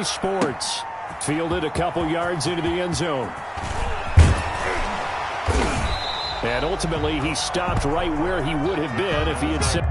Pro Sports. Fielded a couple yards into the end zone. And ultimately, he stopped right where he would have been if he had said...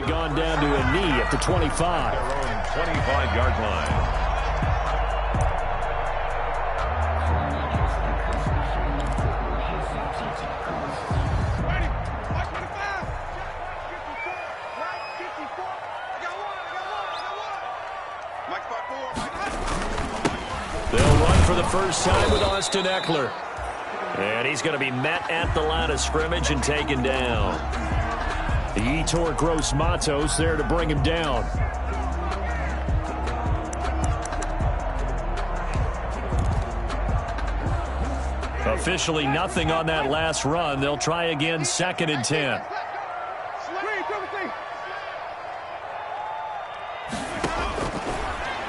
Gone down to a knee at the 25. Their own 25-yard line. They'll run for the first time with Austin Eckler. And he's going to be met at the line of scrimmage and taken down. The Etor Gross Matos there to bring him down. Officially nothing on that last run. They'll try again, 2nd and 10.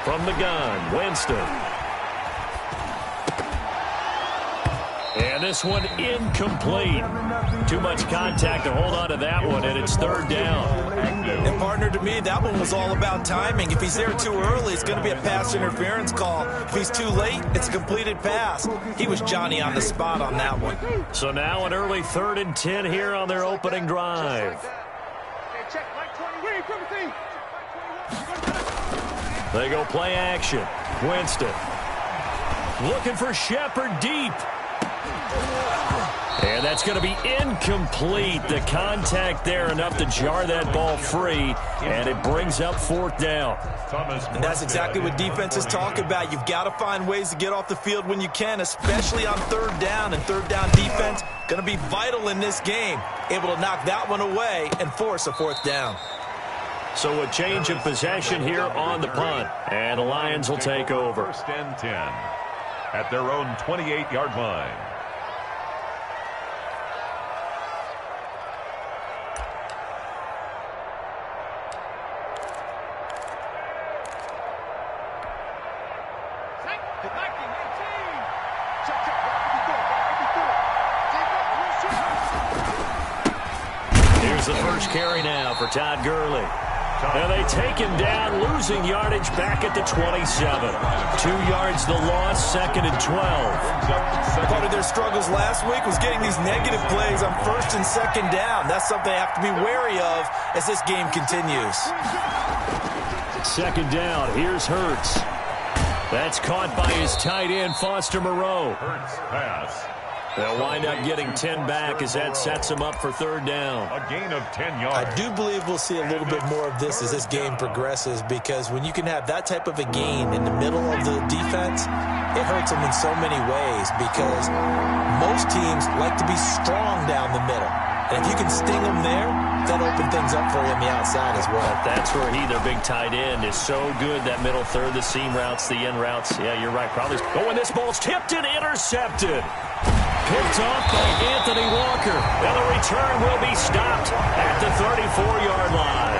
From the gun, Winston. And this one incomplete. Too much contact to hold on to that one, and it's 3rd down. And, partner, to me, that one was all about timing. If he's there too early, it's going to be a pass interference call. If he's too late, it's a completed pass. He was Johnny on the spot on that one. So now an early 3rd and 10 here on their opening drive. They go play action. Winston looking for Shepard deep. And that's going to be incomplete. The contact there enough to jar that ball free, and it brings up 4th down. And that's exactly what defenses talk about. You've got to find ways to get off the field when you can, especially on 3rd down. And 3rd down defense going to be vital in this game. Able to knock that one away and force a 4th down. So a change of possession here on the punt, and the Lions will take over. 1st and 10 at their own 28-yard line. Here's the first carry now for Todd Gurley. And they take him down, losing yardage back at the 27. 2 yards the loss, 2nd and 12. Part of their struggles last week was getting these negative plays on 1st and 2nd down. That's something they have to be wary of as this game continues. 2nd down, here's Hurts. That's caught by his tight end, Foster Moreau. Hurts pass. They'll wind up getting 10 back as that sets them up for 3rd down. A gain of 10 yards. I do believe we'll see a little bit more of this as this game progresses, because when you can have that type of a gain in the middle of the defense, it hurts them in so many ways, because most teams like to be strong down the middle. And if you can sting them there, that'll open things up for you on the outside as well. That's where their big tight end, is so good. That middle third, the seam routes, the in routes. Yeah, you're right. Probably. Oh, and this ball's tipped and intercepted. Picked off by Anthony Walker. And the return will be stopped at the 34-yard line.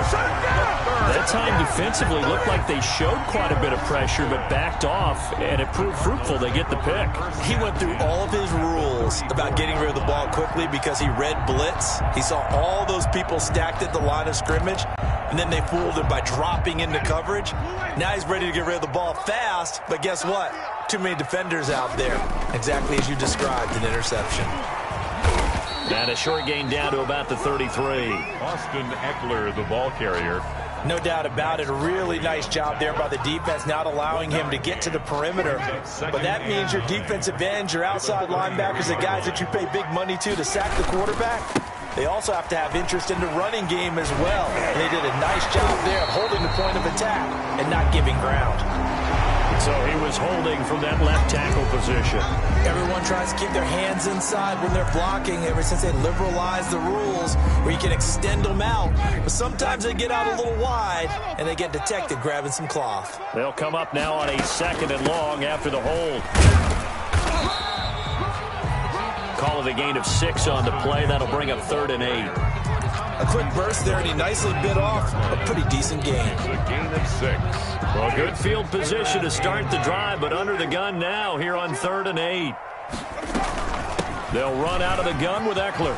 That time defensively looked like they showed quite a bit of pressure, but backed off, and it proved fruitful. They get the pick. He went through all of his rules about getting rid of the ball quickly because he read blitz. He saw all those people stacked at the line of scrimmage, and then they fooled him by dropping into coverage. Now he's ready to get rid of the ball fast, but guess what? Too many defenders out there. Exactly as you described, an interception. And a short gain down to about the 33. Austin Eckler, the ball carrier. No doubt about it. A really nice job there by the defense, not allowing him to get to the perimeter. But that means your defensive ends, your outside linebackers, the guys that you pay big money to sack the quarterback, they also have to have interest in the running game as well. And they did a nice job there of holding the point of attack and not giving ground. So he was holding from that left tackle position. Everyone tries to keep their hands inside when they're blocking ever since they liberalized the rules where you can extend them out. But sometimes they get out a little wide and they get detected grabbing some cloth. They'll come up now on a 2nd and long after the hold. Call it a gain of 6 on the play. That'll bring up 3rd and 8. A quick burst there, and he nicely bit off a pretty decent gain. It's a gain of 6. Well, good field position to start the drive, but under the gun now here on 3rd and 8. They'll run out of the gun with Eckler.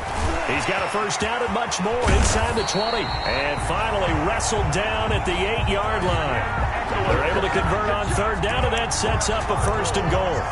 He's got a first down and much more inside the 20. And finally wrestled down at the 8-yard line. They're able to convert on 3rd down, and that sets up a 1st and goal.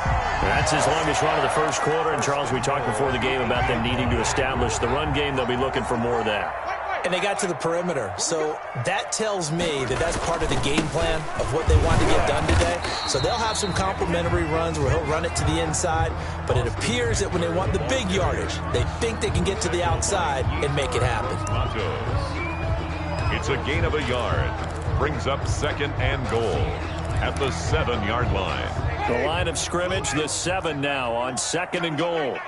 That's his longest run of the first quarter. And, Charles, we talked before the game about them needing to establish the run game. They'll be looking for more of that. And they got to the perimeter. So that tells me that that's part of the game plan of what they want to get done today. So they'll have some complementary runs where he'll run it to the inside. But it appears that when they want the big yardage, they think they can get to the outside and make it happen. It's a gain of a yard. Brings up 2nd and goal at the 7-yard line. The line of scrimmage, the 7 now on 2nd and goal.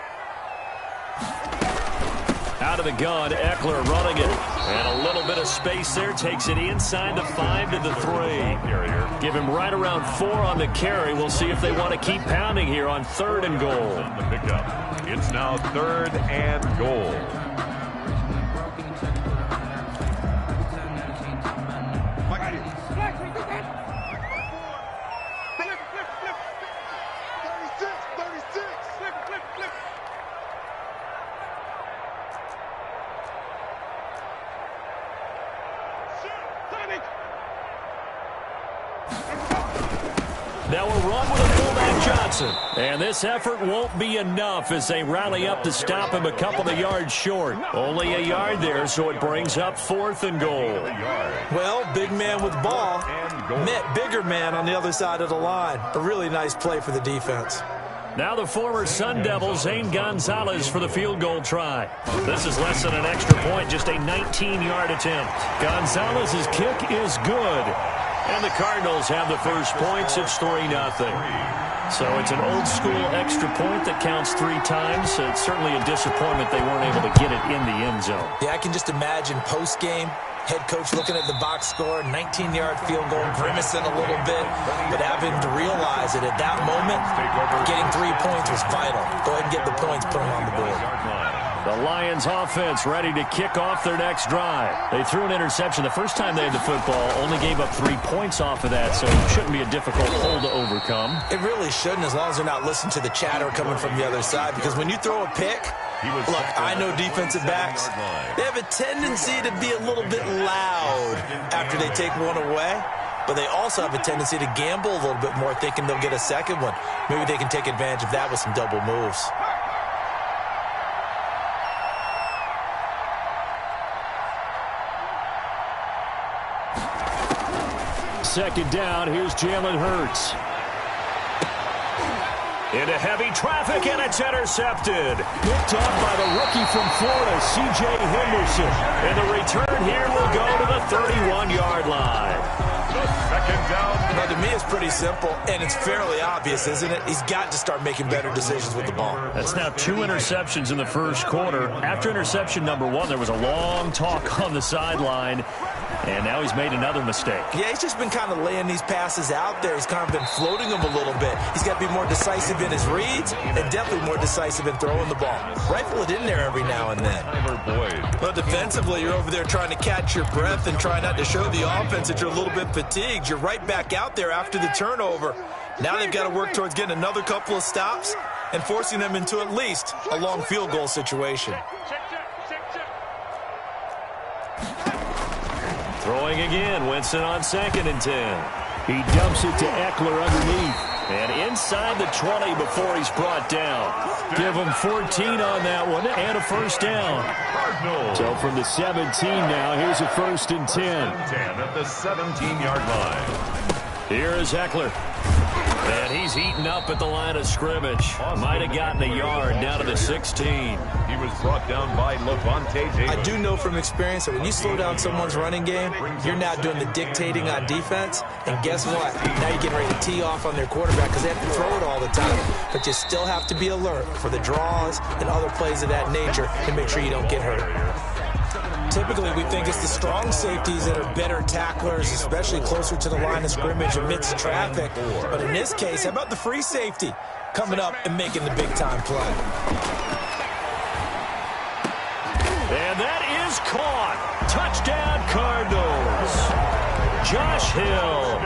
Out of the gun, Eckler running it. And a little bit of space there. Takes it inside the 5 to the 3. Give him right around 4 on the carry. We'll see if they want to keep pounding here on 3rd and goal. The pickup. It's now 3rd and goal. Now a run with a fullback Johnson. And this effort won't be enough as they rally up to stop him a couple of yards short. Only a yard there, so it brings up 4th and goal. Well, big man with ball met bigger man on the other side of the line. A really nice play for the defense. Now the former Sun Devil, Zane Gonzalez, for the field goal try. This is less than an extra point, just a 19-yard attempt. Gonzalez's kick is good. And the Cardinals have the first points. It's 3-0. So it's an old-school extra point that counts 3 times. So it's certainly a disappointment they weren't able to get it in the end zone. Yeah, I can just imagine post-game, head coach looking at the box score, 19-yard field goal, grimacing a little bit, but having to realize that at that moment, getting 3 points was vital. Go ahead and get the points, put them on the board. The Lions offense ready to kick off their next drive. They threw an interception the first time they had the football, only gave up 3 points off of that, so it shouldn't be a difficult hole to overcome. It really shouldn't, as long as they're not listening to the chatter coming from the other side, because when you throw a pick, look, I know defensive backs, they have a tendency to be a little bit loud after they take one away, but they also have a tendency to gamble a little bit more, thinking they'll get a second one. Maybe they can take advantage of that with some double moves. Second down, here's Jalen Hurts. Into heavy traffic, and it's intercepted. Picked off by the rookie from Florida, C.J. Henderson. And the return here will go to the 31-yard line. The 2nd down. Now, to me, it's pretty simple, and it's fairly obvious, isn't it? He's got to start making better decisions with the ball. That's now 2 interceptions in the first quarter. After interception number 1, there was a long talk on the sideline. And now he's made another mistake. Yeah, he's just been kind of laying these passes out there. He's kind of been floating them a little bit. He's got to be more decisive in his reads and definitely more decisive in throwing the ball. Rifle it in there every now and then. Well, defensively, you're over there trying to catch your breath and try not to show the offense that you're a little bit fatigued. You're right back out there after the turnover. Now they've got to work towards getting another couple of stops and forcing them into at least a long field goal situation. Throwing again, Winston on 2nd and 10. He dumps it to Eckler underneath. And inside the 20 before he's brought down. Give him 14 on that one and a first down. So from the 17 now, here's a 1st and 10. 10 at the 17-yard line. Here is Eckler. And he's heating up at the line of scrimmage. Might have gotten a yard down to the 16. He was brought down by Levante Davis. I do know from experience that when you slow down someone's running game, you're now doing the dictating on defense. And guess what? Now you're getting ready to tee off on their quarterback because they have to throw it all the time. But you still have to be alert for the draws and other plays of that nature to make sure you don't get hurt. Typically, we think it's the strong safeties that are better tacklers, especially closer to the line of scrimmage amidst traffic. But in this case, how about the free safety coming up and making the big-time play? And that is caught. Touchdown, Cardinals. Josh Hill,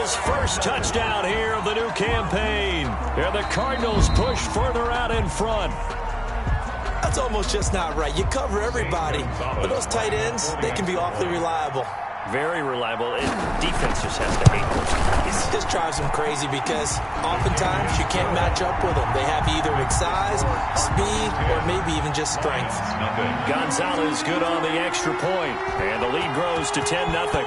his first touchdown here of the new campaign. And the Cardinals push further out in front. That's almost just not right. You cover everybody, but those tight ends, they can be awfully reliable. Very reliable. Defense just has to hate those guys. It just drives them crazy because oftentimes you can't match up with them. They have either size, speed, or maybe even just strength. Gonzalez good on the extra point, and the lead grows to 10-0.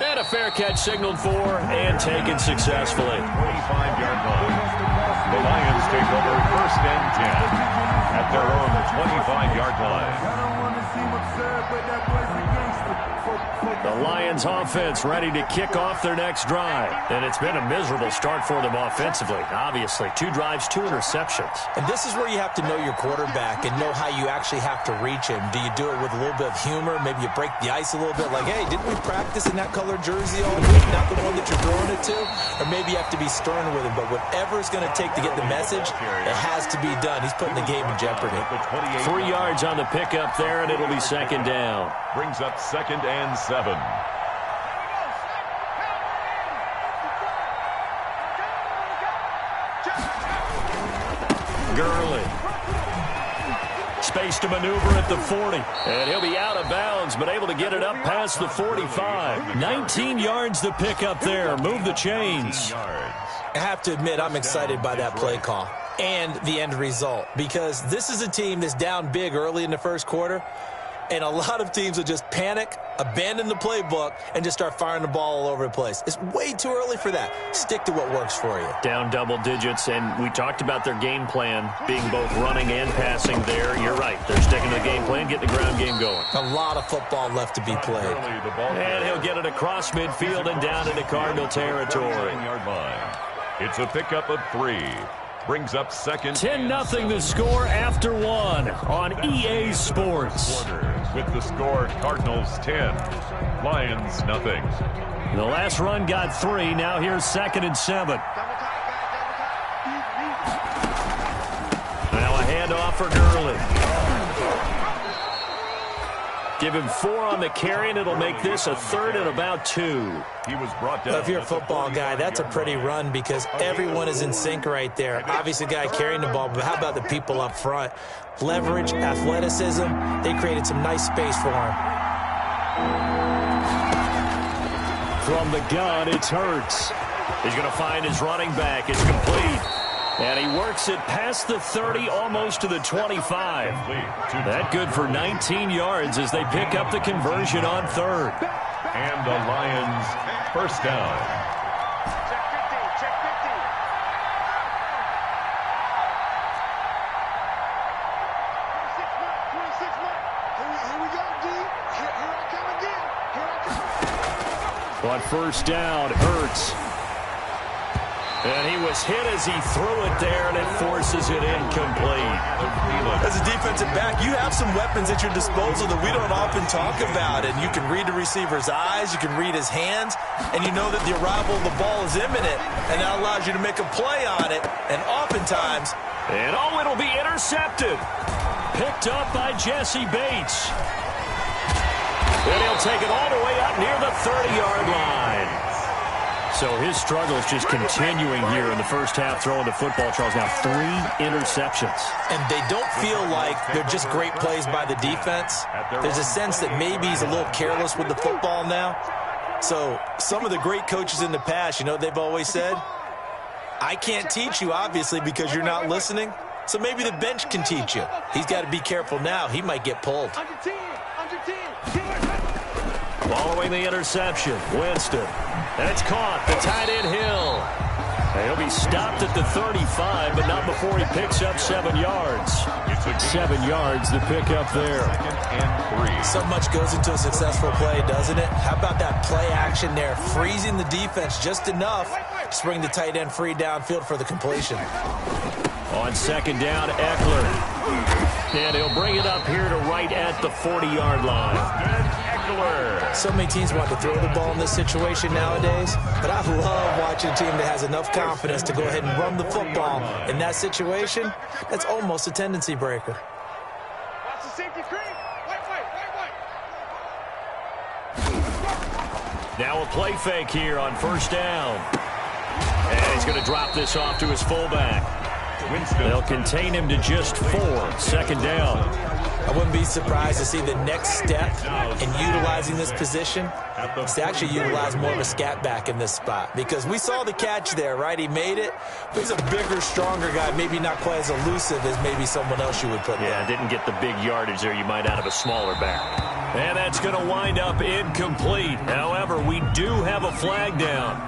And a fair catch signaled for and taken successfully. 25-yard line. The Lions take over 1st and 10 at their own 25-yard line. The Lions offense ready to kick off their next drive. And it's been a miserable start for them offensively. Obviously, 2 drives, 2 interceptions. And this is where you have to know your quarterback and know how you actually have to reach him. Do you do it with a little bit of humor? Maybe you break the ice a little bit like, hey, didn't we practice in that colored jersey all week? Not the one that you're throwing it to? Or maybe you have to be stern with him. But whatever it's going to take to get the message, it has to be done. He's putting the game in jeopardy. 3 yards on the pickup there, and it'll be 2nd down. Brings up 2nd and 7. Gurley. Space to maneuver at the 40. And he'll be out of bounds, but able to get it up past the 45. 19 yards to pick up there. Move the chains. I have to admit, I'm excited by that play call and the end result because this is a team that's down big early in the first quarter, and a lot of teams will just panic, abandon the playbook, and just start firing the ball all over the place. It's way too early for that. Stick to what works for you. Down double digits, and we talked about their game plan being both running and passing there. You're right. They're sticking to the game plan, getting the ground game going. A lot of football left to be played. And he'll get it across midfield and down into Cardinal territory. It's a pickup of 3. Brings up 2nd. 10-0 the score after 1 on EA Sports. With the score, Cardinals 10, Lions nothing. The last run got 3. Now here's 2nd and 7. Now a handoff for Gurley. Give him 4 on the carry, and it'll make this a 3rd and about 2. He was brought down. Well, if you're a football guy, that's a pretty run because everyone is in sync right there. Obviously, the guy carrying the ball, but how about the people up front? Leverage, athleticism, they created some nice space for him. From the gun, it's Hurts. He's going to find his running back. It's complete. And he works it past the 30, almost to the 25. That good for 19 yards as they pick up the conversion on 3rd. And the Lions first down. Check 50. 26 mark. Here we go, D. Here I come again. On first down, Hurts. And he was hit as he threw it there, and it forces it incomplete. As a defensive back, you have some weapons at your disposal that we don't often talk about. And you can read the receiver's eyes, you can read his hands, and you know that the arrival of the ball is imminent. And that allows you to make a play on it. And oftentimes... And oh, it'll be intercepted. Picked up by Jesse Bates. And he'll take it all the way up near the 30-yard line. So his struggles just continuing here in the first half throwing the football, Charles. Now 3 interceptions. And they don't feel like they're just great plays by the defense. There's a sense that maybe he's a little careless with the football now. So some of the great coaches in the past, you know, they've always said, I can't teach you, obviously, because you're not listening. So maybe the bench can teach you. He's got to be careful now. He might get pulled. Following the interception, Winston. And it's caught. The tight end Hill. And he'll be stopped at the 35, but not before he picks up 7 yards. 7 yards to pick up there. So much goes into a successful play, doesn't it? How about that play action there, freezing the defense just enough to bring the tight end free downfield for the completion. On second down, Eckler. And he'll bring it up here to right at the 40-yard line. So many teams want to throw the ball in this situation nowadays, but I love watching a team that has enough confidence to go ahead and run the football. In that situation, that's almost a tendency breaker. Watch the safety creep. Now a play fake here on first down. And he's going to drop this off to his fullback. They'll contain him to just 4. Second down. I wouldn't be surprised to see the next step in utilizing this position is to actually utilize more of a scat back in this spot. Because we saw the catch there, right? He made it. But he's a bigger, stronger guy, maybe not quite as elusive as maybe someone else you would put there. Yeah, didn't get the big yardage there you might out of a smaller back. And that's going to wind up incomplete. However, we do have a flag down.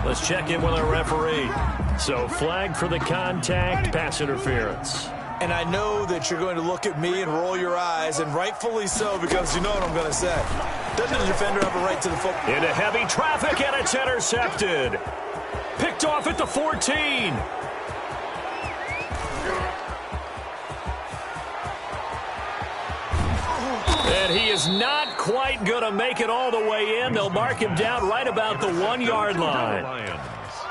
Let's check in with our referee. So flag for the contact, pass interference. And I know that you're going to look at me and roll your eyes, and rightfully so, because you know what I'm going to say. Doesn't the defender have a right to the football? Into heavy traffic, and it's intercepted. Picked off at the 14. And he is not quite going to make it all the way in. They'll mark him down right about the 1-yard line.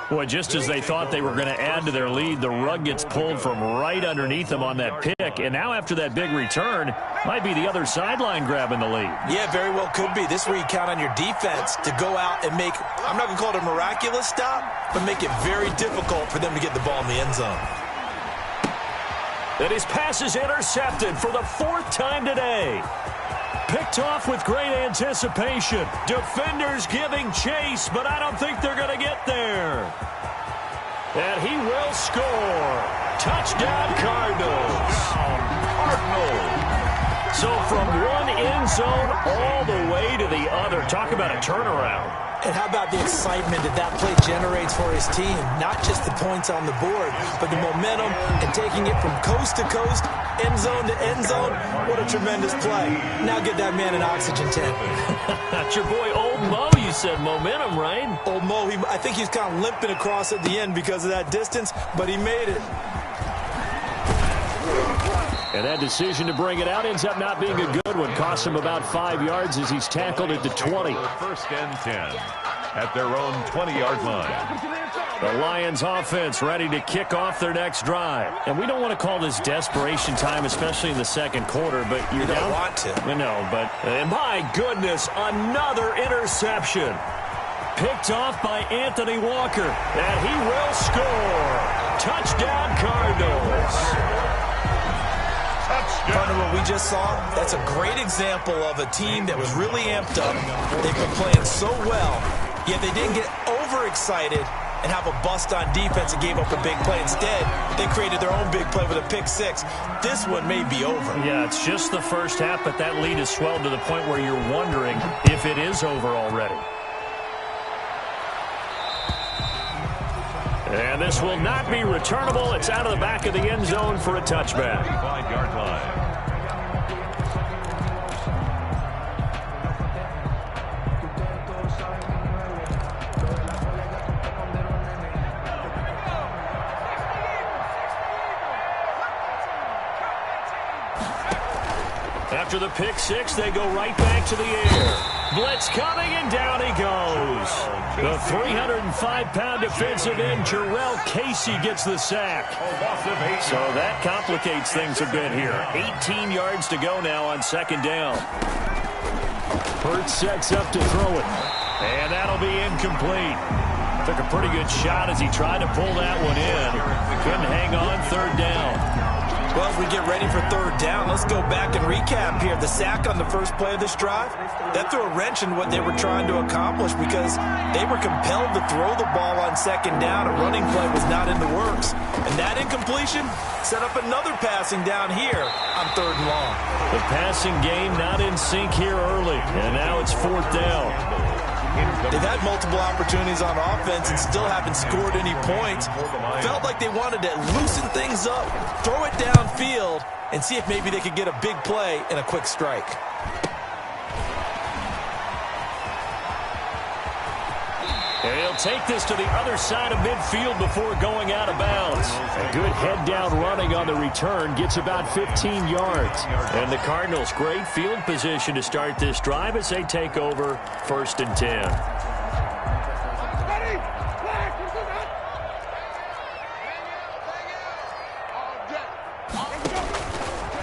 Boy, just as they thought they were going to add to their lead, the rug gets pulled from right underneath them on that pick. And now after that big return, might be the other sideline grabbing the lead. Yeah, very well could be. This is where you count on your defense to go out and make, I'm not going to call it a miraculous stop, but make it very difficult for them to get the ball in the end zone. And his pass is intercepted for the 4th time today. Picked off with great anticipation. Defenders giving chase, but I don't think they're going to get there. And he will score. Touchdown, Cardinals. So from one end zone all the way to the other. Talk about a turnaround. And how about the excitement that play generates for his team? Not just the points on the board, but the momentum and taking it from coast to coast, end zone to end zone. What a tremendous play. Now get that man an oxygen tank. That's your boy Old Mo. You said momentum, right? Old Mo, I think he's kind of limping across at the end because of that distance, but he made it. And that decision to bring it out ends up not being a good one. Costs him about 5 yards as he's tackled at the 20. First and 10 at their own 20-yard line. The Lions offense ready to kick off their next drive. And we don't want to call this desperation time, especially in the second quarter, but you don't want to. No, but my goodness, another interception. Picked off by Anthony Walker. And he will score. Touchdown, Cardinals. Part of what we just saw, that's a great example of a team that was really amped up. They've been playing so well, yet they didn't get overexcited and have a bust on defense and gave up a big play. Instead, they created their own big play with a pick-6. This one may be over. Yeah, it's just the first half, but that lead has swelled to the point where you're wondering if it is over already. And this will not be returnable. It's out of the back of the end zone for a touchback. 5-yard line. After the pick-6, they go right back to the air. Blitz coming, and down he goes. The 305-pound defensive end, Jarrell Casey, gets the sack. So that complicates things a bit here. 18 yards to go now on second down. Hurts sets up to throw it. And that'll be incomplete. Took a pretty good shot as he tried to pull that one in. Couldn't hang on third down. Well, as we get ready for third down, let's go back and recap here. The sack on the first play of this drive, that threw a wrench in what they were trying to accomplish because they were compelled to throw the ball on second down. A running play was not in the works. And that incompletion set up another passing down here on third and long. The passing game not in sync here early, and now it's fourth down. They've had multiple opportunities on offense and still haven't scored any points. Felt like they wanted to loosen things up, throw it downfield, and see if maybe they could get a big play and a quick strike. And he'll take this to the other side of midfield before going out of bounds. A good head-down running on the return gets about 15 yards. And the Cardinals, great field position to start this drive as they take over first and 10.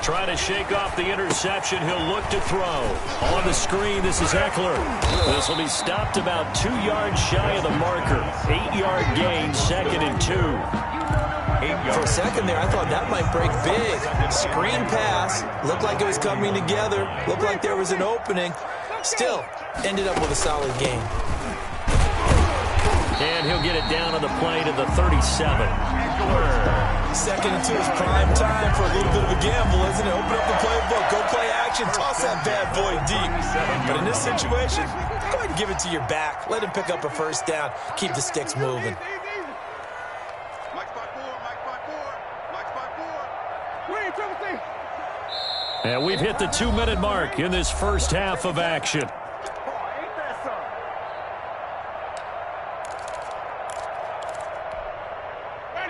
Trying to shake off the interception. He'll look to throw. On the screen, this is Eckler. This will be stopped about 2 yards shy of the marker. 8-yard gain, second and 2. For a second there, I thought that might break big. Screen pass. Looked like it was coming together. Looked like there was an opening. Still, ended up with a solid gain. And he'll get it down on the play to the 37. Second and 2 is prime time for a little bit of a gamble, isn't it? Open up the playbook, go play action, toss that bad boy deep. But in this situation, go ahead and give it to your back. Let him pick up a first down. Keep the sticks moving. And we've hit the 2-minute mark in this first half of action.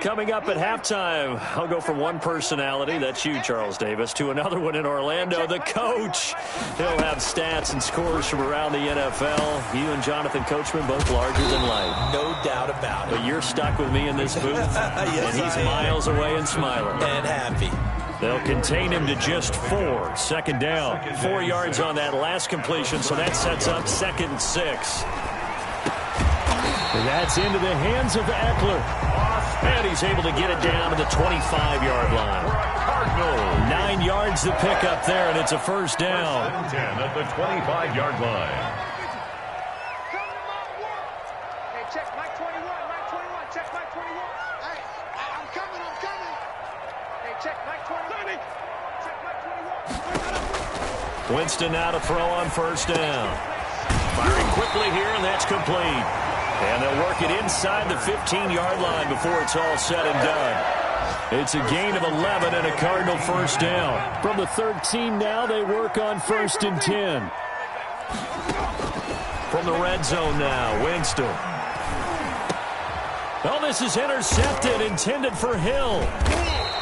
Coming up at halftime, I'll go from one personality, that's you, Charles Davis, to another one in Orlando, the coach. He'll have stats and scores from around the NFL. You and Jonathan Coachman both larger than life. No doubt about it. But you're stuck with me in this booth, yes, and he's miles away and smiling. And happy. They'll contain him to just 4. Second down. 4 yards on that last completion, so that sets up second and 6. And that's into the hands of Eckler. And he's able to get it down to the 25-yard line. 9 yards to pick up there, and it's a first down. 10 at the 25-yard line. Hey, check Mike 21, Mike 21, check Mike 21. Hey, I'm coming. Hey, check Mike 21. Check Mike 21. Winston now to throw on first down. Firing quickly here, and that's complete. And they'll work it inside the 15-yard line before it's all said and done. It's a gain of 11 and a Cardinal first down. From the 13 now, they work on first and 10. From the red zone now, Winston. Oh, this is intercepted, intended for Hill.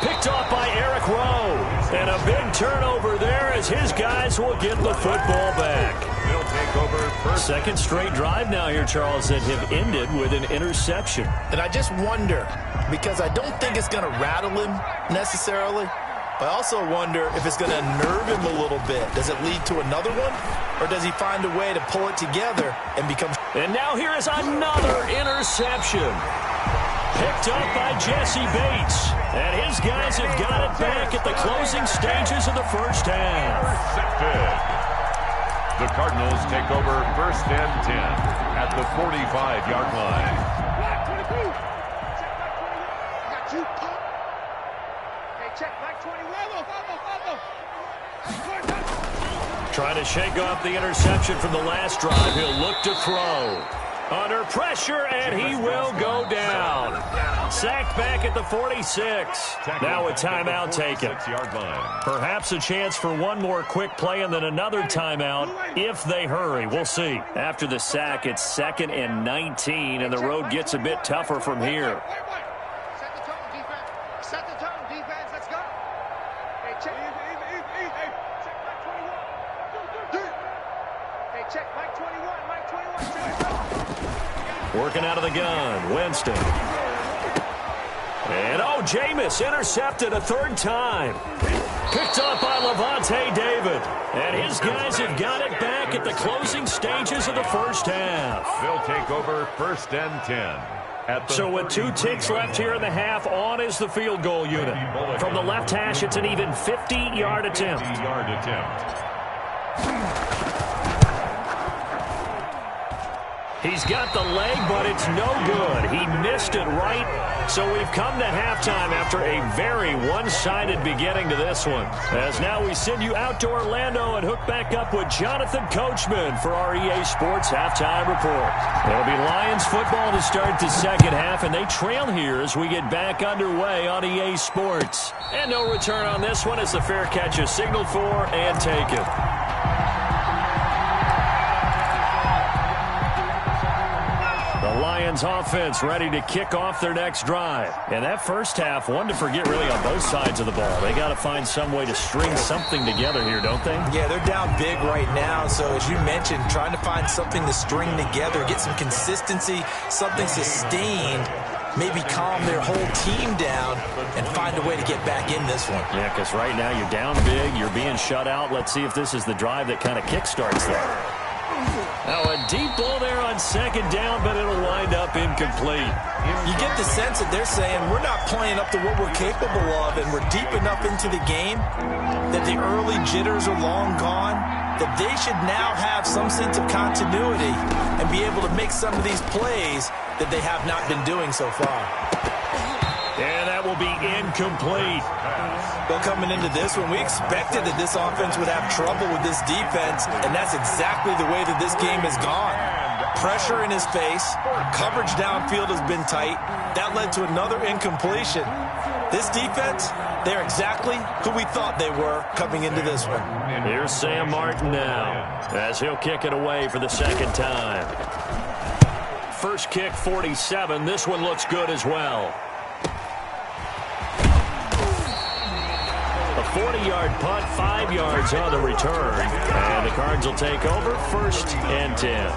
Picked off by Eric Rowe. And a big turnover there as his guys will get the football back. They'll take over first. Second straight drive now here, Charles, that have ended with an interception. And I just wonder, because I don't think it's going to rattle him necessarily, but I also wonder if it's going to unnerve him a little bit. Does it lead to another one? Or does he find a way to pull it together and become... And now here is another interception. Picked up by Jesse Bates. And his guys have got it back at the closing stages of the first half. Intercepted. The Cardinals take over first and 10 at the 45-yard line. Got you, pop. Hey, check Mike 21. Trying to shake off the interception from the last drive. He'll look to throw. Under pressure, and he will go down. Sacked back at the 46. Now a timeout taken. Perhaps a chance for one more quick play and then another timeout if they hurry. We'll see. After the sack, it's 2nd and 19, and the road gets a bit tougher from here. Set the tone, defense. Set the tone, defense. Let's go. Hey, check. Check Mike 21. Hey, check Mike 21. Mike 21. Check it out. Working out of the gun, Winston. And, oh, Jameis intercepted a third time. Picked up by Levante David. And his guys have got it back at the closing stages of the first half. They'll take over first and 10 So with 2 ticks left here in the half, on is the field goal unit. From the left hash, it's an even 50-yard attempt. He's got the leg, but it's no good. He missed it right. So we've come to halftime after a very one-sided beginning to this one. As now we send you out to Orlando and hook back up with Jonathan Coachman for our EA Sports Halftime Report. It'll be Lions football to start the second half, and they trail here as we get back underway on EA Sports. And no return on this one as the fair catch is signaled for and taken. The Lions offense ready to kick off their next drive. And that first half, one to forget really on both sides of the ball. They got to find some way to string something together here, don't they? Yeah, they're down big right now. So as you mentioned, trying to find something to string together, get some consistency, something sustained, maybe calm their whole team down and find a way to get back in this one. Yeah, because right now you're down big, you're being shut out. Let's see if this is the drive that kind of kickstarts that. Now a deep ball there on second down, but it'll wind up incomplete. You get the sense that they're saying we're not playing up to what we're capable of, and we're deep enough into the game that the early jitters are long gone, that they should now have some sense of continuity and be able to make some of these plays that they have not been doing so far. And that will be incomplete. But coming into this one, we expected that this offense would have trouble with this defense, and that's exactly the way that this game has gone. Pressure in his face, coverage downfield has been tight. That led to another incompletion. This defense, they're exactly who we thought they were coming into this one. Here's Sam Martin now, as he'll kick it away for the second time. First kick, 47. This one looks good as well. A 40-yard punt, 5 yards on the return. And the Cards will take over, 1st and 10.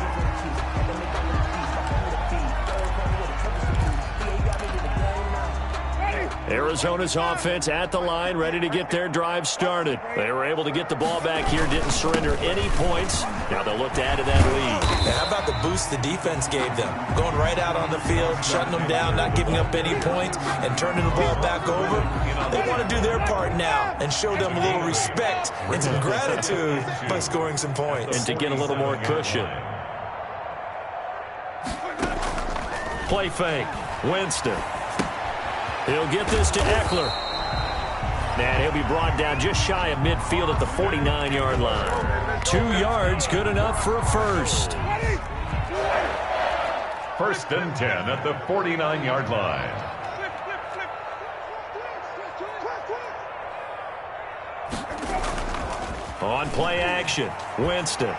Arizona's offense at the line, ready to get their drive started. They were able to get the ball back here, didn't surrender any points. Now they'll look to add to that lead. Yeah, how about the boost the defense gave them? Going right out on the field, shutting them down, not giving up any points, and turning the ball back over. They want to do their part now and show them a little respect and some gratitude by scoring some points. And to get a little more cushion. Play fake. Winston. He'll get this to Eckler. And he'll be brought down just shy of midfield at the 49-yard line. 2 yards, good enough for a first. 1st and 10 at the 49-yard line. On play action, Winston.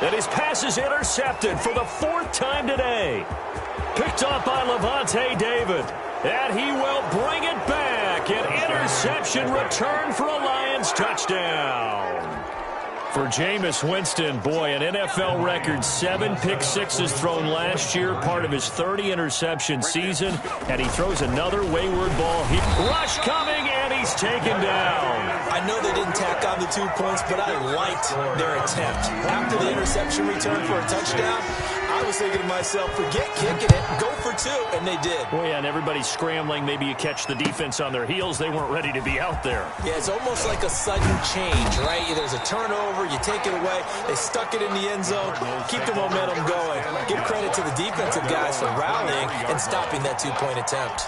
And his pass is intercepted for the 4th time today. Picked off by Levante David. And he will bring it back. An interception return for a Lions touchdown. For Jameis Winston, boy, an NFL record 7 pick-sixes thrown last year, part of his 30-interception season. And he throws another wayward ball. Rush coming, and he's taken down. I know they didn't tack on the 2 points, but I liked their attempt. After the interception return for a touchdown, I was thinking to myself, forget kicking it, go for 2, and they did. Well, yeah, and everybody's scrambling. Maybe you catch the defense on their heels. They weren't ready to be out there. Yeah, it's almost like a sudden change, right? There's a turnover, you take it away, they stuck it in the end zone, keep the momentum going. Give credit to the defensive guys for rallying and stopping that 2-point attempt.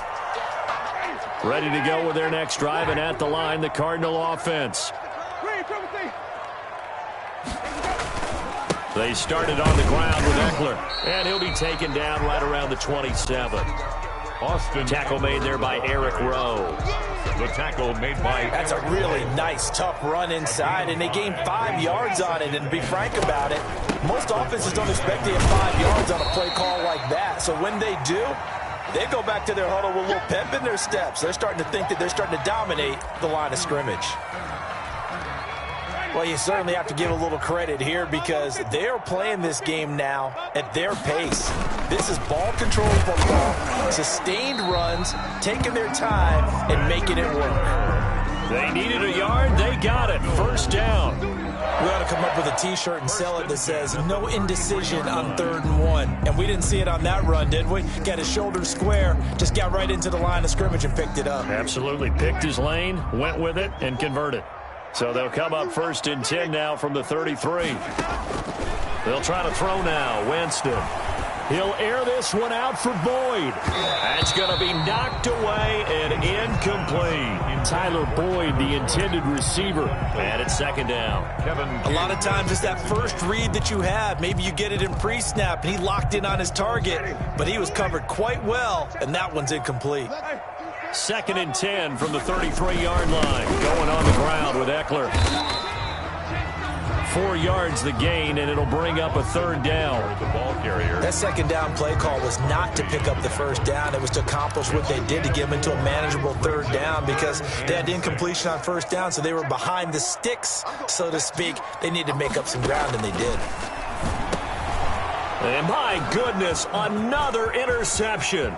Ready to go with their next drive, and at the line, the Cardinal offense. They started on the ground with Eckler, and he'll be taken down right around the 27. Tackle made there by Eric Rowe. The tackle made by... That's a really nice, tough run inside, and they gained 5 yards on it. And to be frank about it, most offenses don't expect to get 5 yards on a play call like that. So when they do, they go back to their huddle with a little pep in their steps. They're starting to think that they're starting to dominate the line of scrimmage. Well, you certainly have to give a little credit here because they're playing this game now at their pace. This is ball control football, sustained runs, taking their time and making it work. They needed a yard. They got it. 1st down. We ought to come up with a T-shirt and sell it that says, no indecision on 3rd and 1. And we didn't see it on that run, did we? Got his shoulders square, just got right into the line of scrimmage and picked it up. Absolutely. Picked his lane, went with it, and converted. So they'll come up 1st and 10 now from the 33. They'll try to throw now. Winston. He'll air this one out for Boyd. That's going to be knocked away and incomplete. Tyler Boyd, the intended receiver, and it's 2nd down. A lot of times it's that first read that you have. Maybe you get it in pre-snap, and he locked in on his target, but he was covered quite well, and that one's incomplete. 2nd and 10 from the 33-yard line. Going on the ground with Eckler. 4 yards the gain, and it'll bring up a 3rd down. The ball carrier. That 2nd down play call was not to pick up the 1st down. It was to accomplish what they did to get them into a manageable 3rd down because they had incompletion on 1st down, so they were behind the sticks, so to speak. They needed to make up some ground, and they did. And my goodness, another interception.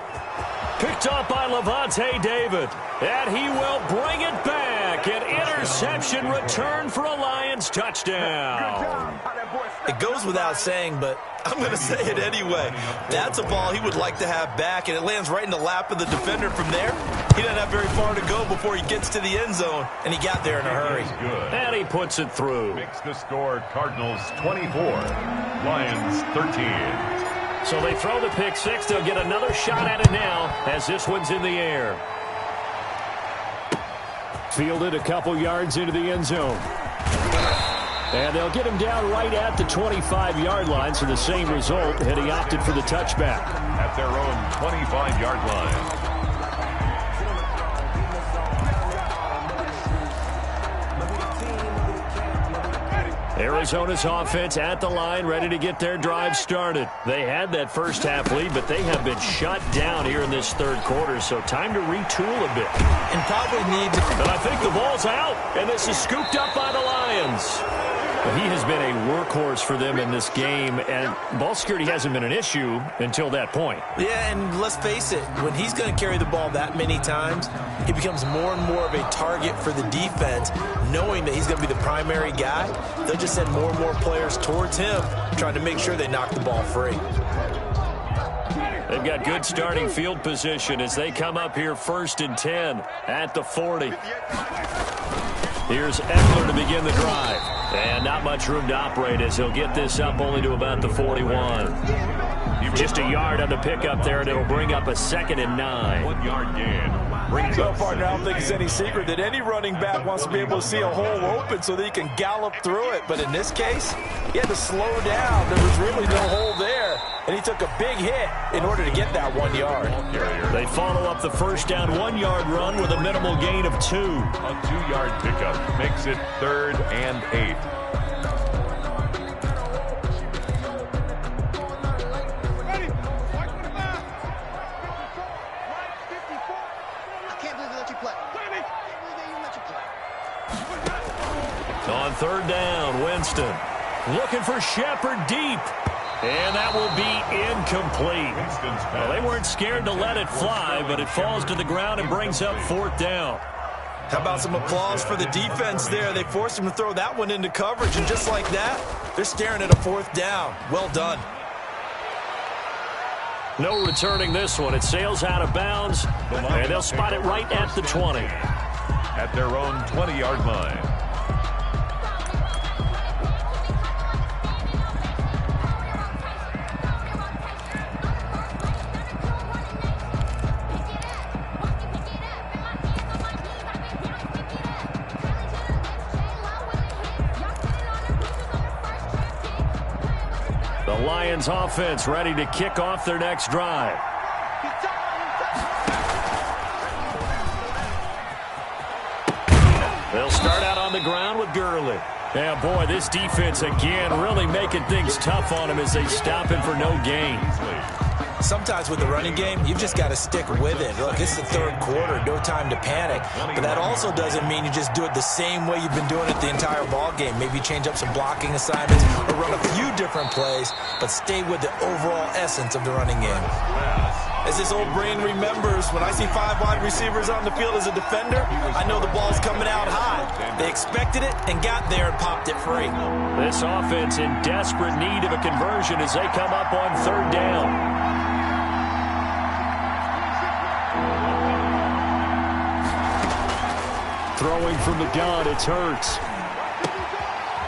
Picked up by Levante David. And he will bring it back. An interception return for a Lions touchdown. It goes without saying, but I'm going to say it anyway. That's a ball he would like to have back, and it lands right in the lap of the defender from there. He doesn't have very far to go before he gets to the end zone, and he got there in a hurry. And he puts it through. Makes the score Cardinals 24, Lions 13. So they throw the pick six. They'll get another shot at it now as this one's in the air. Fielded a couple yards into the end zone. And they'll get him down right at the 25-yard line, so the same result, and he opted for the touchback. At their own 25-yard line. Arizona's offense at the line, ready to get their drive started. They had that first half lead, but they have been shut down here in this 3rd quarter, so time to retool a bit. And probably need to... And I think the ball's out, and this is scooped up by the Lions. He has been a workhorse for them in this game, and ball security hasn't been an issue until that point. Yeah, and let's face it, when he's going to carry the ball that many times, he becomes more and more of a target for the defense, knowing that he's going to be the primary guy. They'll just send more and more players towards him, trying to make sure they knock the ball free. They've got good starting field position as they come up here 1st and 10 at the 40. Here's Eckler to begin the drive. And not much room to operate as he'll get this up only to about the 41. Just a yard on the pickup there, and it'll bring up a 2nd and 9. 1 yard gain. So far now, I don't think it's any secret that any running back wants to be able to see a hole open so that he can gallop through it. But in this case, he had to slow down. There was really no hole there. And he took a big hit in order to get that 1 yard. They follow up the first down 1 yard run with a minimal gain of 2. A 2-yard pickup makes it 3rd and 8. On 3rd down, Winston looking for Shepard deep. And that will be incomplete. Well, they weren't scared to let it fly, but it falls to the ground and brings up 4th down. How about some applause for the defense there? They forced him to throw that one into coverage, and just like that, they're staring at a 4th down. Well done. No returning this one. It sails out of bounds, and they'll spot it right at the 20. At their own 20-yard line. The Lions offense ready to kick off their next drive. They'll start out on the ground with Gurley. Yeah, boy, this defense again really making things tough on him as they stop him for no gain. Sometimes with the running game, you've just got to stick with it. Look, it's the 3rd quarter, no time to panic. But that also doesn't mean you just do it the same way you've been doing it the entire ball game. Maybe change up some blocking assignments or run a few different plays, but stay with the overall essence of the running game. As this old brain remembers, when I see 5 wide receivers on the field as a defender, I know the ball's coming out high. They expected it and got there and popped it free. This offense in desperate need of a conversion as they come up on 3rd down. Throwing from the gun, it's Hurts.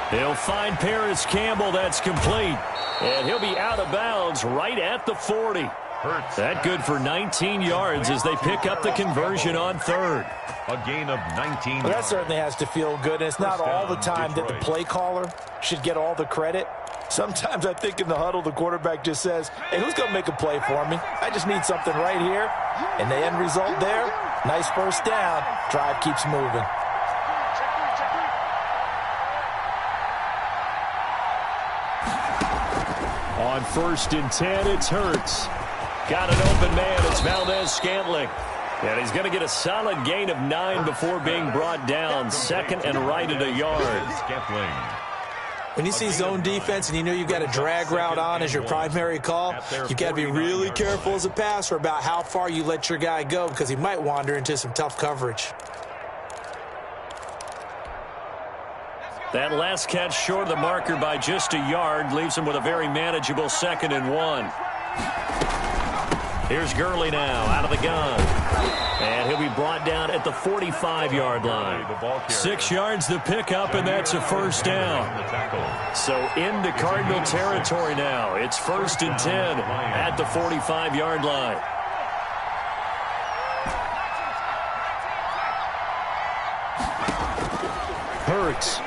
He'll find Paris Campbell. That's complete. And he'll be out of bounds right at the 40. Hurts. That good for 19 yards as they pick up the conversion on 3rd. A gain of 19 Well, that yards. certainly has to feel good. And it's not all the time that the play caller should get all the credit. Sometimes I think in the huddle, the quarterback just says, hey, who's going to make a play for me? I just need something right here. And the end result there, nice first down. Drive keeps moving. On 1st and 10, it's Hurts. Got an open man. It's Valdez-Scantling. And he's going to get a solid gain of 9 before being brought down. 2nd and right at a yard. Scantling. When you see zone defense and you know you've got a drag route on as your primary call, you've got to be really careful as a passer about how far you let your guy go because he might wander into some tough coverage. That last catch short of the marker by just a yard leaves him with a very manageable 2nd and 1. Here's Gurley now out of the gun. And he'll be brought down at the 45-yard line. 6 yards the pickup, and that's a first down. So into Cardinal territory now. It's 1st and 10 at the 45-yard line. Hurts.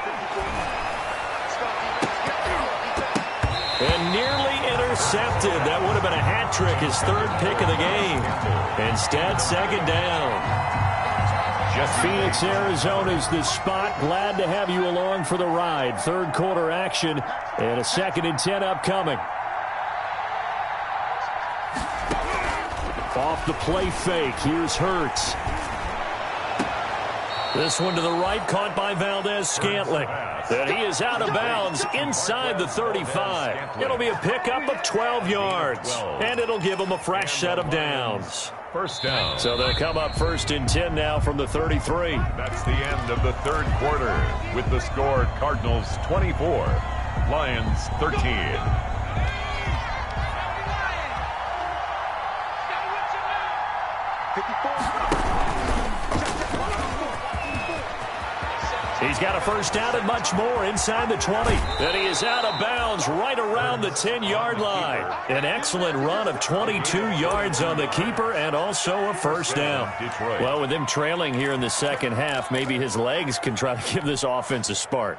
And nearly intercepted. That would have been a hat trick, his 3rd pick of the game. Instead, 2nd down. Phoenix, Arizona's the spot. Glad to have you along for the ride. 3rd quarter action and a 2nd and 10 upcoming. Off the play fake. Here's Hurts. This one to the right, caught by Valdez-Scantling. And he is out of bounds inside the 35. It'll be a pickup of 12 yards. And it'll give him a fresh set of downs. First down. So they'll come up 1st and 10 now from the 33. That's the end of the 3rd quarter with the score Cardinals 24, Lions 13. He's got a first down and much more inside the 20. And he is out of bounds right around the 10-yard line. An excellent run of 22 yards on the keeper and also a first down. Well, with him trailing here in the 2nd half, maybe his legs can try to give this offense a spark.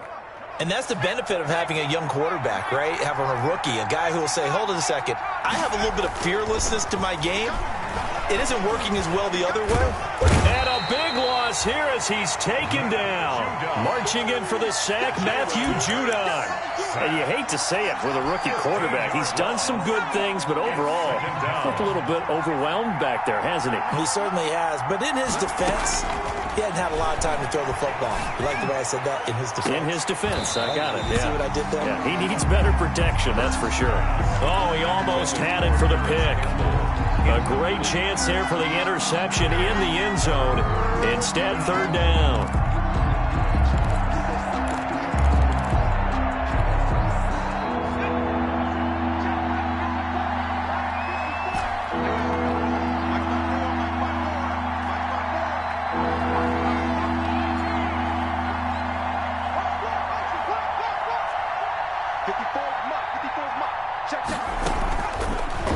And that's the benefit of having a young quarterback, right? Having a rookie, a guy who will say, hold it a second, I have a little bit of fearlessness to my game. It isn't working as well the other way. And a big loss here as he's taken down. Marching in for the sack, Matthew Judon. And you hate to say it for the rookie quarterback. He's done some good things, but overall, looked a little bit overwhelmed back there, hasn't he? He certainly has. But in his defense, he hadn't had a lot of time to throw the football. You like the way I said that? In his defense. In his defense, I got it. You see what I did there? Yeah, he needs better protection, that's for sure. Oh, he almost had it for the pick. A great chance there for the interception in the end zone. Instead, 3rd down.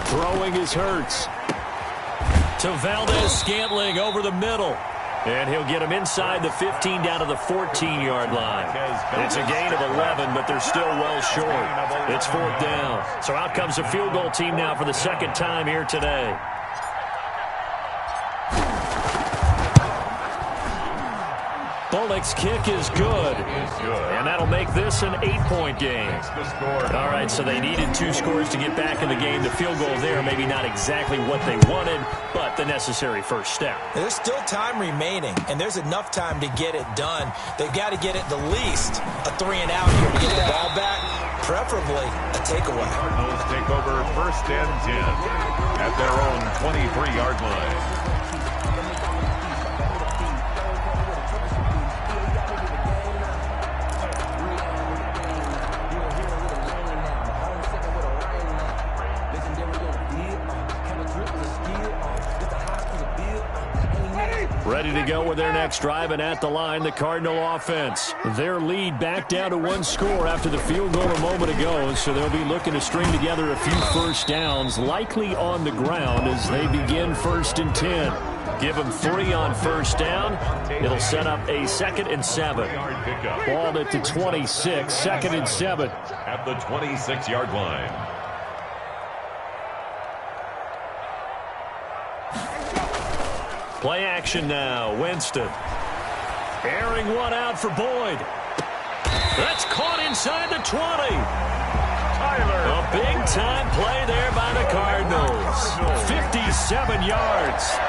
Throwing is Hurts. To Valdez-Scantling over the middle. And he'll get him inside the 15 down to the 14-yard line. It's a gain of 11, but they're still well short. It's 4th down. So out comes the field goal team now for the 2nd time here today. Bullock's kick is good. And that'll make this an 8-point game. All right, so they needed 2 scores to get back in the game. The field goal there, maybe not exactly what they wanted, but the necessary first step. There's still time remaining, and there's enough time to get it done. They've got to get at the least a 3-and-out here to get the ball back. preferably a takeaway. Cardinals take over 1st and 10 at their own 23-yard line. Ready to go with their next drive, and at the line, the Cardinal offense. Their lead back down to 1 score after the field goal a moment ago, so they'll be looking to string together a few first downs, likely on the ground as they begin 1st and 10. Give them 3 on first down. It'll set up a 2nd and 7. Ball at the 26, 2nd and 7. At the 26-yard line. Play action now. Winston. Airing one out for Boyd. That's caught inside the 20. Tyler. A big-time play there by the Cardinals. 57 yards.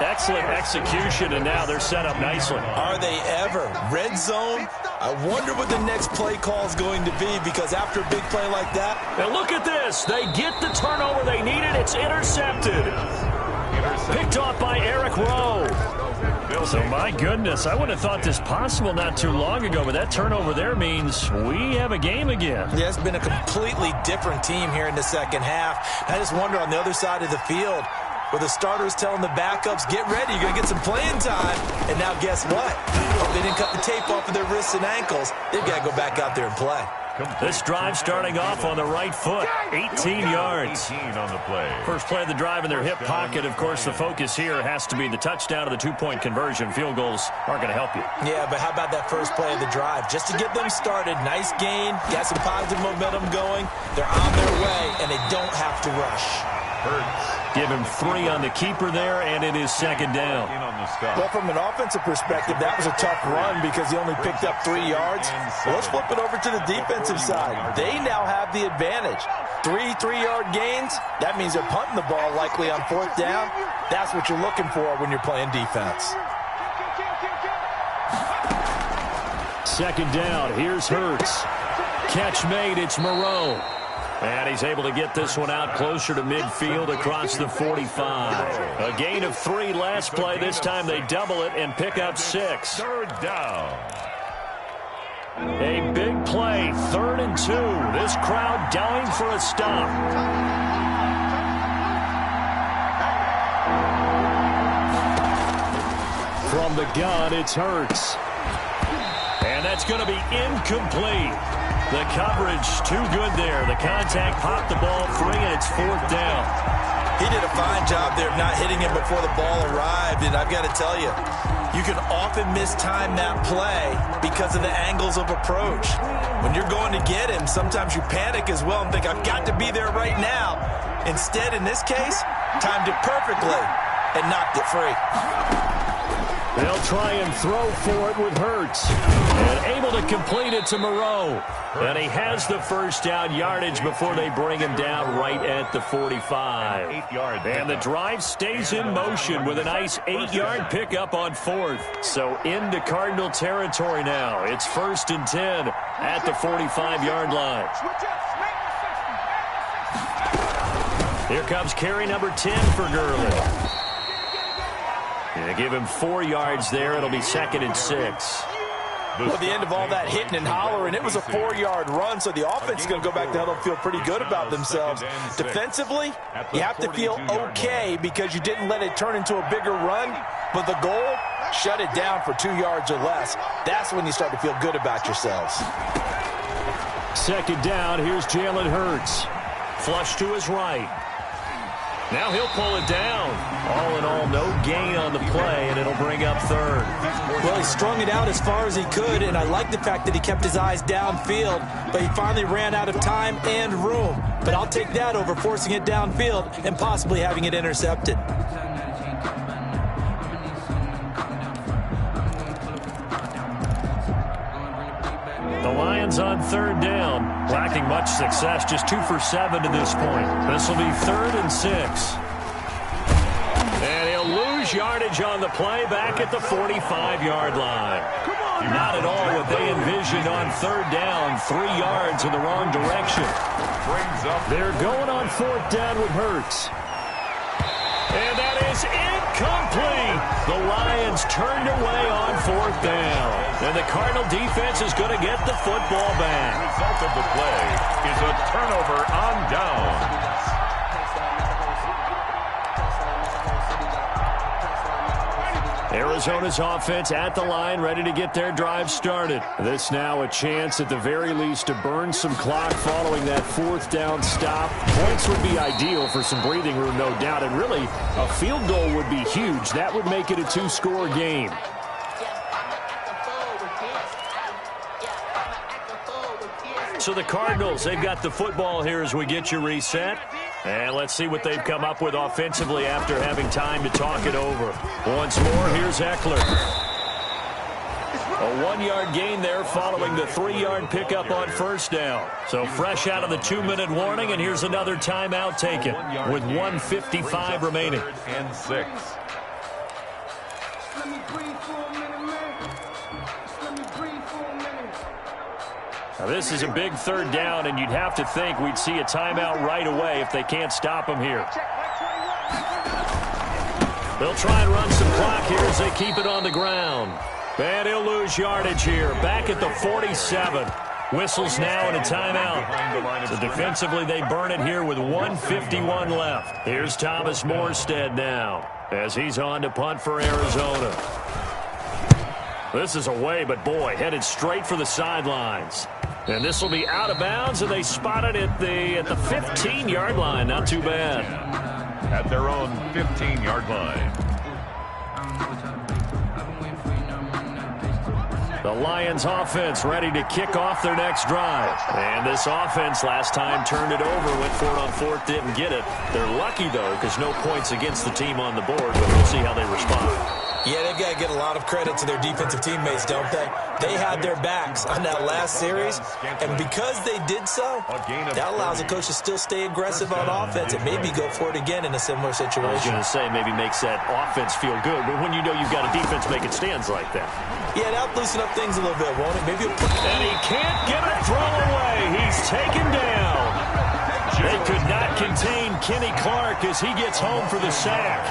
Excellent execution, and now they're set up nicely. Are they ever? Red zone? I wonder what the next play call is going to be, because after a big play like that... Now look at this. They get the turnover they needed. It's intercepted. Picked off by Eric Rowe. So, my goodness, I wouldn't have thought this possible not too long ago, but that turnover there means we have a game again. Yeah, it's been a completely different team here in the second half. I just wonder on the other side of the field, where the starters telling the backups, get ready, you're going to get some playing time. And now guess what? Oh, they didn't cut the tape off of their wrists and ankles. They've got to go back out there and play. This drive starting off on the right foot, 18 yards. 18 on the play. First play of the drive in their hip pocket. Of course, the focus here has to be the touchdown of the 2-point conversion. Field goals aren't going to help you. Yeah, but how about that first play of the drive? Just to get them started, nice gain, got some positive momentum going. They're on their way, and they don't have to rush. Give him 3 on the keeper there, and it is 2nd down. Well, from an offensive perspective, that was a tough run because he only picked up 3 yards. Well, let's flip it over to the defensive side. They now have the advantage. 3 3-yard gains, that means they're punting the ball likely on 4th down. That's what you're looking for when you're playing defense. 2nd down, here's Hurts. Catch made, it's Moreau. And he's able to get this one out closer to midfield across the 45. A gain of 3 last play. This time they double it and pick up 6. 3rd down. A big play, 3rd and 2. This crowd dying for a stop. From the gun, it's Hurts. And that's going to be incomplete. The coverage too good there. The contact popped the ball free, and it's 4th down. He did a fine job there of not hitting him before the ball arrived, and I've got to tell you, you can often mistime that play because of the angles of approach. When you're going to get him, sometimes you panic as well and think, I've got to be there right now. Instead, in this case, timed it perfectly and knocked it free. They'll try and throw for it with Hurts. And able to complete it to Moreau. And he has the first down yardage before they bring him down right at the 45. And the drive stays in motion with a nice 8-yard pickup on 4th. So into Cardinal territory now. It's 1st and 10 at the 45-yard line. Here comes carry number 10 for Gurley. And give him 4 yards there. It'll be 2nd and 6. Well, at the end of all that hitting and hollering, it was a 4-yard run, so the offense is going to go back to huddle and feel pretty good about themselves. Defensively, you have to feel okay because you didn't let it turn into a bigger run, but the goal, shut it down for 2 yards or less. That's when you start to feel good about yourselves. 2nd down, here's Jalen Hurts. Flush to his right. Now he'll pull it down. All in all, no gain on the play, and it'll bring up 3rd. Well, he strung it out as far as he could, and I like the fact that he kept his eyes downfield, but he finally ran out of time and room. But I'll take that over forcing it downfield and possibly having it intercepted. The Lions on 3rd down, lacking much success, just 2 for 7 to this point. This will be 3rd and 6. And he'll lose yardage on the play back at the 45-yard line. Not at all what they envisioned on third down. 3 yards in the wrong direction. They're going on fourth down with Hurts. And that is incomplete. The Lions turned away on fourth down. And the Cardinal defense is going to get the football back. The result of the play is a turnover on down. Arizona's offense at the line, ready to get their drive started. This now a chance at the very least to burn some clock following that fourth down stop. Points would be ideal for some breathing room, no doubt, and really a field goal would be huge. That would make it a 2-score game. So the Cardinals, they've got the football here as we get you reset. And let's see what they've come up with offensively after having time to talk it over. Once more, here's Eckler. A 1-yard gain there following the 3-yard pickup on first down. So fresh out of the 2-minute warning, and here's another timeout taken with 1:55 remaining. And 6. Now this is a big third down, and you'd have to think we'd see a timeout right away if they can't stop him here. They'll try and run some clock here as they keep it on the ground. And he'll lose yardage here. Back at the 47. Whistles now and a timeout. So defensively they burn it here with 1:51 left. Here's Thomas Morstead now as he's on to punt for Arizona. This is away, but boy, headed straight for the sidelines. And this will be out of bounds, and they spot it at the 15-yard line. Not too bad. At their own 15-yard line. The Lions offense ready to kick off their next drive. And this offense last time turned it over, went for it on fourth, didn't get it. They're lucky, though, because no points against the team on the board, but we'll see how they respond. Yeah, they've got to get a lot of credit to their defensive teammates, don't they? They had their backs on that last series, and because they did so, that allows the coach to still stay aggressive on offense and maybe go for it again in a similar situation. I was going to say maybe makes that offense feel good, but when you know you've got a defense making stands like that. Yeah, that'll loosen up things a little bit, won't it? Maybe and he can't get a throw away. He's taken down. They could not contain Kenny Clark as he gets home for the sack.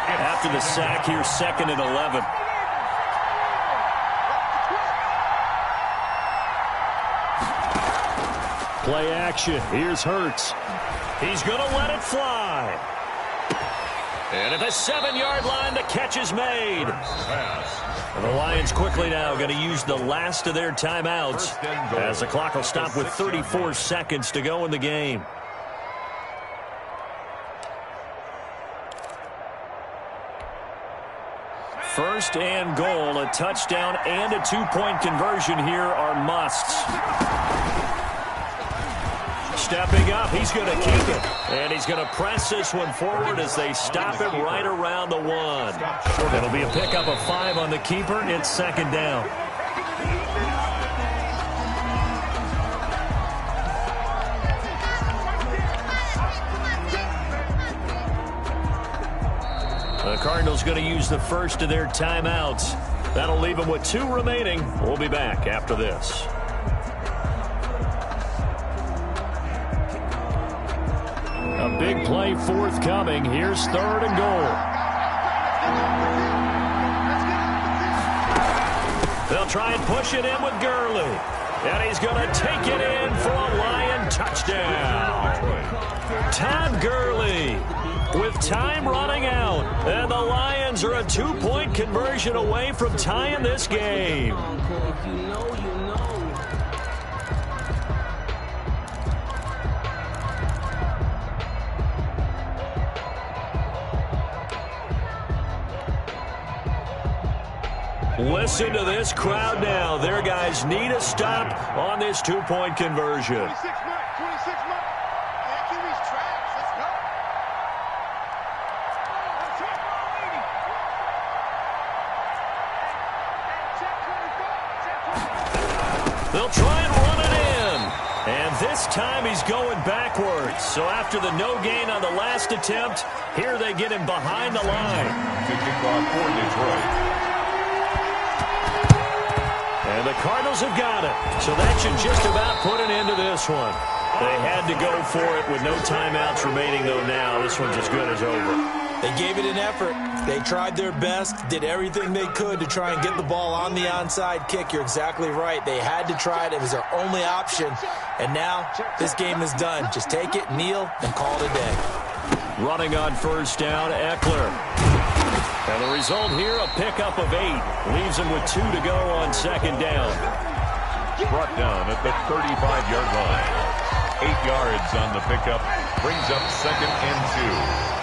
After the sack here, 2nd and 11. Play action. Here's Hurts. He's going to let it fly. And at the 7-yard line, the catch is made. And the Lions quickly now going to use the last of their timeouts as the clock will stop with 34 seconds to go in the game. First and goal, a touchdown and a 2-point conversion here are musts. Stepping up, he's going to keep it. And he's going to press this one forward as they stop it right around the 1. It'll be a pickup of 5 on the keeper. It's 2nd down. The Cardinals going to use the first of their timeouts. That'll leave them with 2 remaining. We'll be back after this. A big play forthcoming. Here's 3rd and goal. They'll try and push it in with Gurley. And he's going to take it in for a Lion touchdown. Todd Gurley with time running out. And the Lions are a 2-point conversion away from tying this game. Listen to this crowd now. Their guys need a stop on this 2-point conversion. 26 mark. That tracks. Let's go. They'll try and run it in. And this time he's going backwards. So after the no gain on the last attempt, here they get him behind the line. To kick off for Detroit. And the Cardinals have got it. So that should just about put an end to this one. They had to go for it with no timeouts remaining, though, now. This one's as good as over. They gave it an effort. They tried their best, did everything they could to try and get the ball on the onside kick. You're exactly right. They had to try it. It was their only option. And now this game is done. Just take it, kneel, and call it a day. Running on first down, Eckler. And the result here, a pickup of 8. Leaves him with 2 to go on second down. Brought down at the 35-yard line. 8 yards on the pickup. Brings up 2nd and 2.